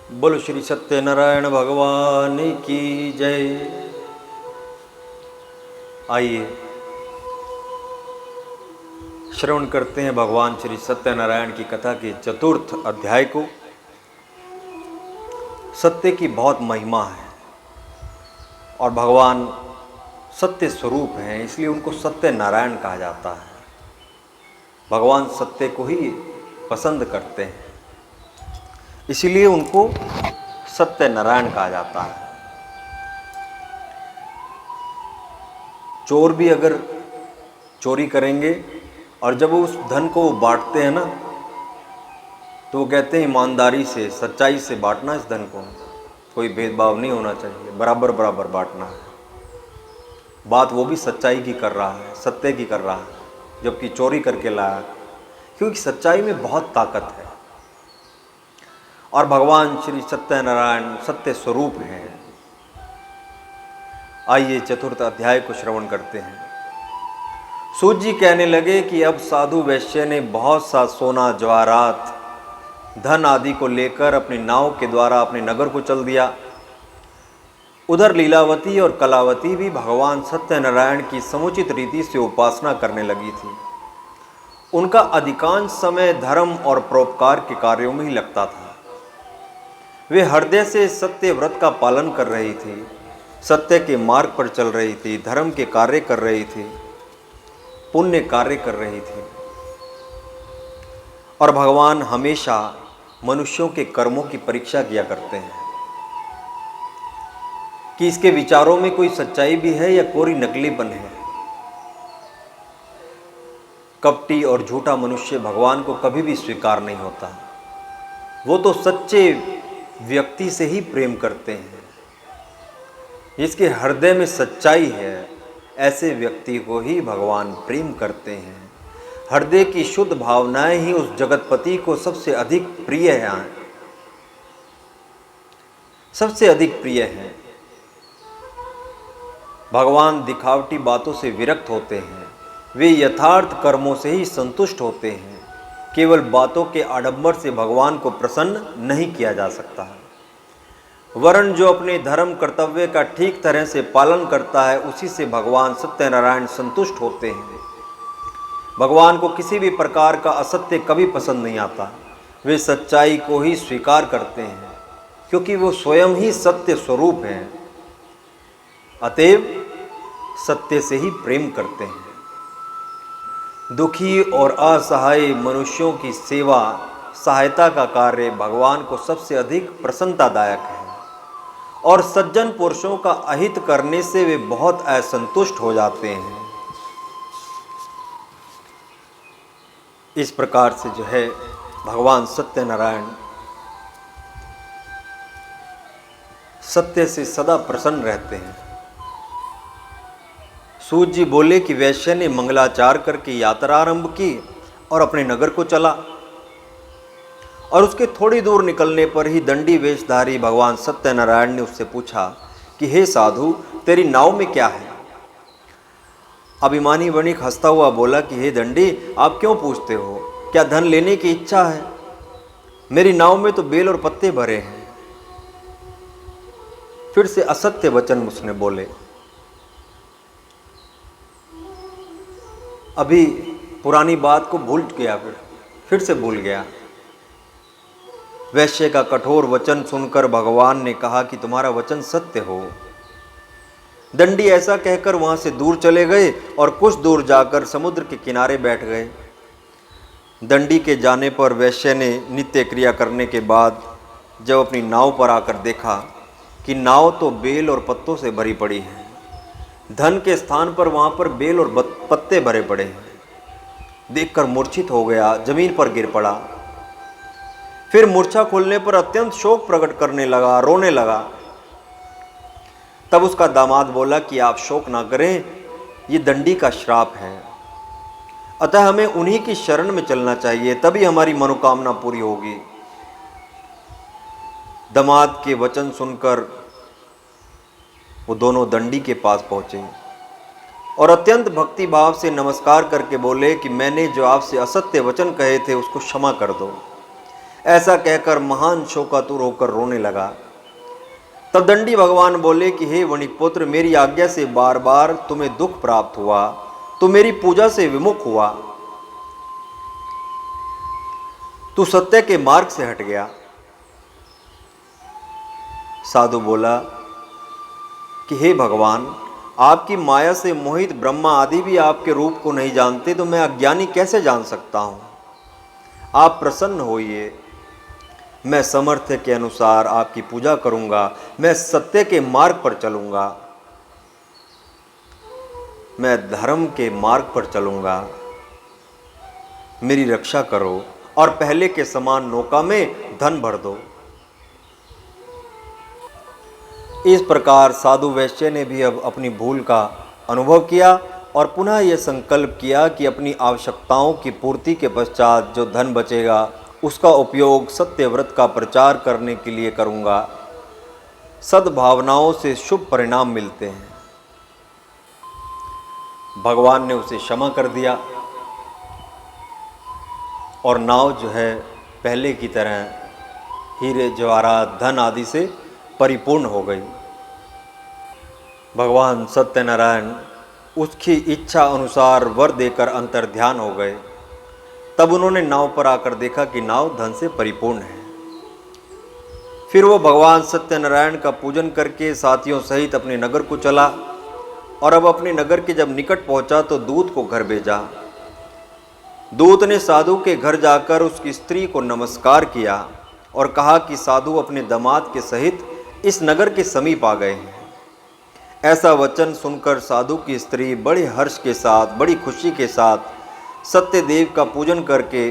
बोलो श्री सत्यनारायण भगवान की जय। आइए श्रवण करते हैं भगवान श्री सत्यनारायण की कथा के चतुर्थ अध्याय को। सत्य की बहुत महिमा है और भगवान सत्य स्वरूप हैं, इसलिए उनको सत्यनारायण कहा जाता है। भगवान सत्य को ही पसंद करते हैं, इसीलिए उनको सत्यनारायण कहा जाता है। चोर भी अगर चोरी करेंगे और जब उस धन को बांटते हैं ना, तो वो कहते हैं ईमानदारी से, सच्चाई से बांटना इस धन को, कोई भेदभाव नहीं होना चाहिए, बराबर बराबर बांटना है। बात वो भी सच्चाई की कर रहा है, सत्य की कर रहा है, जबकि चोरी करके लाया, क्योंकि सच्चाई में बहुत ताकत है और भगवान श्री सत्यनारायण सत्य स्वरूप हैं। आइए चतुर्थ अध्याय को श्रवण करते हैं। सूत जी कहने लगे कि अब साधु वैश्य ने बहुत सा सोना जवाहरात धन आदि को लेकर अपनी नाव के द्वारा अपने नगर को चल दिया। उधर लीलावती और कलावती भी भगवान सत्यनारायण की समुचित रीति से उपासना करने लगी थी। उनका अधिकांश समय धर्म और परोपकार के कार्यों में ही लगता था। वे हृदय से सत्य व्रत का पालन कर रही थी, सत्य के मार्ग पर चल रही थी, धर्म के कार्य कर रही थी, पुण्य कार्य कर रही थी। और भगवान हमेशा मनुष्यों के कर्मों की परीक्षा किया करते हैं कि इसके विचारों में कोई सच्चाई भी है या कोई नकलीपन है। कपटी और झूठा मनुष्य भगवान को कभी भी स्वीकार नहीं होता। वो तो सच्चे व्यक्ति से ही प्रेम करते हैं। जिसके हृदय में सच्चाई है, ऐसे व्यक्ति को ही भगवान प्रेम करते हैं। हृदय की शुद्ध भावनाएं ही उस जगतपति को सबसे अधिक प्रिय हैं, सबसे अधिक प्रिय हैं। भगवान दिखावटी बातों से विरक्त होते हैं, वे यथार्थ कर्मों से ही संतुष्ट होते हैं। केवल बातों के आडंबर से भगवान को प्रसन्न नहीं किया जा सकता है। वरन जो अपने धर्म कर्तव्य का ठीक तरह से पालन करता है, उसी से भगवान सत्यनारायण संतुष्ट होते हैं। भगवान को किसी भी प्रकार का असत्य कभी पसंद नहीं आता। वे सच्चाई को ही स्वीकार करते हैं, क्योंकि वो स्वयं ही सत्य स्वरूप हैं। अतएव सत्य से ही प्रेम करते हैं। दुखी और असहाय मनुष्यों की सेवा, सहायता का कार्य भगवान को सबसे अधिक प्रसन्नतादायक है और सज्जन पुरुषों का अहित करने से वे बहुत असंतुष्ट हो जाते हैं। इस प्रकार से जो है भगवान सत्यनारायण सत्य से सदा प्रसन्न रहते हैं। सूत जी बोले कि वैश्य ने मंगलाचार करके यात्रा आरंभ की और अपने नगर को चला, और उसके थोड़ी दूर निकलने पर ही दंडी वेशधारी भगवान सत्यनारायण ने उससे पूछा कि हे साधु, तेरी नाव में क्या है? अभिमानी वणिक हंसता हुआ बोला कि हे दंडी, आप क्यों पूछते हो? क्या धन लेने की इच्छा है? मेरी नाव में तो बेल और पत्ते भरे हैं। फिर से असत्य वचन उसने बोले। अभी पुरानी बात को भूल गया, फिर से भूल गया। वैश्य का कठोर वचन सुनकर भगवान ने कहा कि तुम्हारा वचन सत्य हो। दंडी ऐसा कहकर वहां से दूर चले गए और कुछ दूर जाकर समुद्र के किनारे बैठ गए। दंडी के जाने पर वैश्य ने नित्य क्रिया करने के बाद जब अपनी नाव पर आकर देखा कि नाव तो बेल और पत्तों से भरी पड़ी है, धन के स्थान पर वहां पर बेल और पत्ते भरे पड़े हैं, देखकर मूर्छित हो गया, जमीन पर गिर पड़ा। फिर मूर्छा खुलने पर अत्यंत शोक प्रकट करने लगा, रोने लगा। तब उसका दामाद बोला कि आप शोक ना करें, ये दंडी का श्राप है, अतः हमें उन्हीं की शरण में चलना चाहिए, तभी हमारी मनोकामना पूरी होगी। दामाद के वचन सुनकर वो दोनों दंडी के पास पहुंचे और अत्यंत भक्ति भाव से नमस्कार करके बोले कि मैंने जो आपसे असत्य वचन कहे थे उसको क्षमा कर दो। ऐसा कहकर महान शोकातुर होकर रोने लगा। तब दंडी भगवान बोले कि हे वणिकपुत्र, मेरी आज्ञा से बार बार तुम्हें दुख प्राप्त हुआ, तू मेरी पूजा से विमुख हुआ, तू सत्य के मार्ग से हट गया। साधु बोला कि हे भगवान, आपकी माया से मोहित ब्रह्मा आदि भी आपके रूप को नहीं जानते, तो मैं अज्ञानी कैसे जान सकता हूं? आप प्रसन्न होइए, मैं सामर्थ्य के अनुसार आपकी पूजा करूंगा, मैं सत्य के मार्ग पर चलूंगा, मैं धर्म के मार्ग पर चलूंगा, मेरी रक्षा करो और पहले के समान नौका में धन भर दो। इस प्रकार साधु वैश्य ने भी अब अपनी भूल का अनुभव किया और पुनः यह संकल्प किया कि अपनी आवश्यकताओं की पूर्ति के पश्चात जो धन बचेगा उसका उपयोग सत्यव्रत का प्रचार करने के लिए करूंगा। सद्भावनाओं से शुभ परिणाम मिलते हैं। भगवान ने उसे क्षमा कर दिया और नाव जो है पहले की तरह हीरे जवाहरात धन आदि से परिपूर्ण हो गई। भगवान सत्यनारायण उसकी इच्छा अनुसार वर देकर अंतर्ध्यान हो गए। तब उन्होंने नाव पर आकर देखा कि नाव धन से परिपूर्ण है। फिर वो भगवान सत्यनारायण का पूजन करके साथियों सहित अपने नगर को चला और अब अपने नगर के जब निकट पहुंचा तो दूत को घर भेजा। दूत ने साधु के घर जाकर उसकी स्त्री को नमस्कार किया और कहा कि साधु अपने दामाद के सहित इस नगर के समीप आ गए हैं। ऐसा वचन सुनकर साधु की स्त्री बड़े हर्ष के साथ, बड़ी खुशी के साथ सत्यदेव का पूजन करके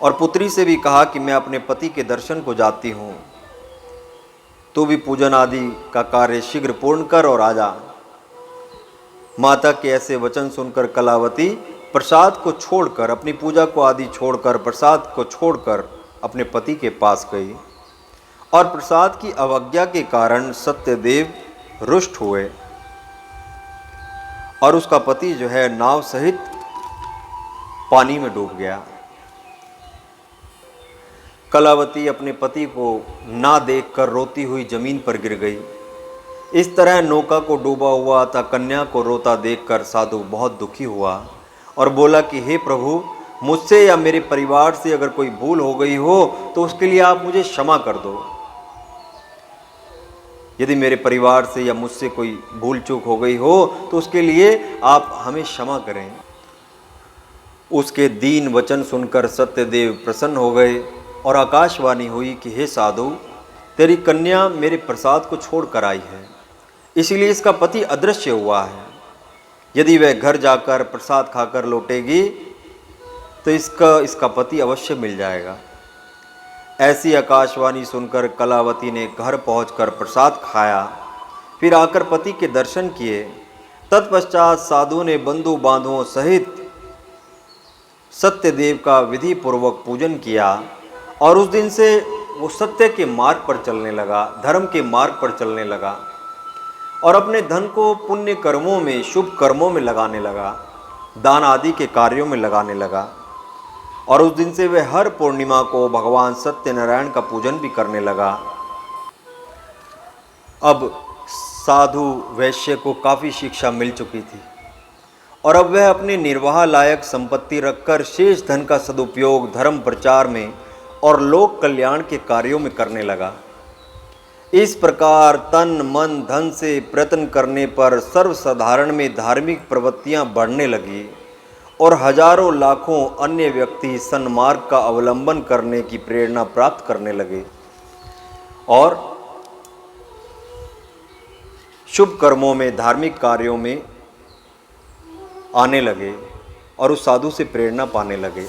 और पुत्री से भी कहा कि मैं अपने पति के दर्शन को जाती हूँ, तू भी पूजन आदि का कार्य शीघ्र पूर्ण कर और आ जा। माता के ऐसे वचन सुनकर कलावती प्रसाद को छोड़कर, अपनी पूजा को आदि छोड़कर, प्रसाद को छोड़कर अपने पति के पास गई और प्रसाद की अवज्ञा के कारण सत्यदेव रुष्ट हुए और उसका पति जो है नाव सहित पानी में डूब गया। कलावती अपने पति को ना देखकर रोती हुई जमीन पर गिर गई। इस तरह नौका को डूबा हुआ था कन्या को रोता देखकर साधु बहुत दुखी हुआ और बोला कि हे प्रभु, मुझसे या मेरे परिवार से अगर कोई भूल हो गई हो तो उसके लिए आप मुझे क्षमा कर दो। यदि मेरे परिवार से या मुझसे कोई भूल चूक हो गई हो तो उसके लिए आप हमें क्षमा करें। उसके दीन वचन सुनकर सत्यदेव प्रसन्न हो गए और आकाशवाणी हुई कि हे साधु, तेरी कन्या मेरे प्रसाद को छोड़कर आई है, इसलिए इसका पति अदृश्य हुआ है। यदि वह घर जाकर प्रसाद खाकर लौटेगी तो इसका पति अवश्य मिल जाएगा। ऐसी आकाशवाणी सुनकर कलावती ने घर पहुंचकर प्रसाद खाया, फिर आकर पति के दर्शन किए। तत्पश्चात साधु ने बंधु बांधुओं सहित सत्यदेव का विधि पूर्वक पूजन किया और उस दिन से वो सत्य के मार्ग पर चलने लगा, धर्म के मार्ग पर चलने लगा और अपने धन को पुण्य कर्मों में, शुभ कर्मों में लगाने लगा, दान आदि के कार्यों में लगाने लगा। और उस दिन से वह हर पूर्णिमा को भगवान सत्यनारायण का पूजन भी करने लगा। अब साधु वैश्य को काफ़ी शिक्षा मिल चुकी थी और अब वह अपने निर्वाह लायक संपत्ति रखकर शेष धन का सदुपयोग धर्म प्रचार में और लोक कल्याण के कार्यों में करने लगा। इस प्रकार तन मन धन से प्रयत्न करने पर सर्वसाधारण में धार्मिक प्रवृत्तियां बढ़ने लगी और हजारों लाखों अन्य व्यक्ति सन्मार्ग का अवलंबन करने की प्रेरणा प्राप्त करने लगे और शुभ कर्मों में, धार्मिक कार्यों में आने लगे और उस साधु से प्रेरणा पाने लगे।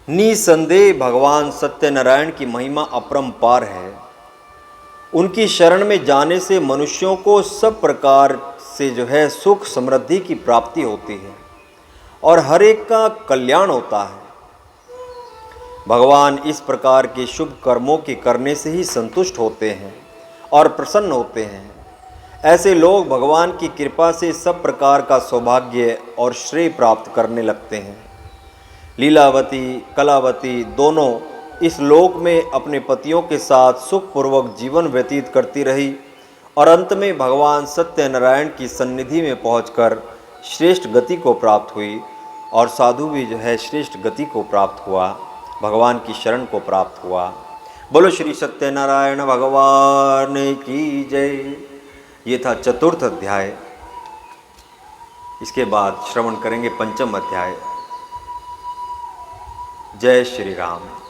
निसंदेह भगवान सत्यनारायण की महिमा अपरंपार है। उनकी शरण में जाने से मनुष्यों को सब प्रकार से जो है सुख समृद्धि की प्राप्ति होती है और हर एक का कल्याण होता है। भगवान इस प्रकार के शुभ कर्मों के करने से ही संतुष्ट होते हैं और प्रसन्न होते हैं। ऐसे लोग भगवान की कृपा से सब प्रकार का सौभाग्य और श्रेय प्राप्त करने लगते हैं। लीलावती कलावती दोनों इस लोक में अपने पतियों के साथ सुखपूर्वक जीवन व्यतीत करती रही और अंत में भगवान सत्यनारायण की सन्निधि में पहुंचकर श्रेष्ठ गति को प्राप्त हुई और साधु भी जो है श्रेष्ठ गति को प्राप्त हुआ, भगवान की शरण को प्राप्त हुआ। बोलो श्री सत्यनारायण भगवान की जय। ये था चतुर्थ अध्याय। इसके बाद श्रवण करेंगे पंचम अध्याय। जय श्री राम।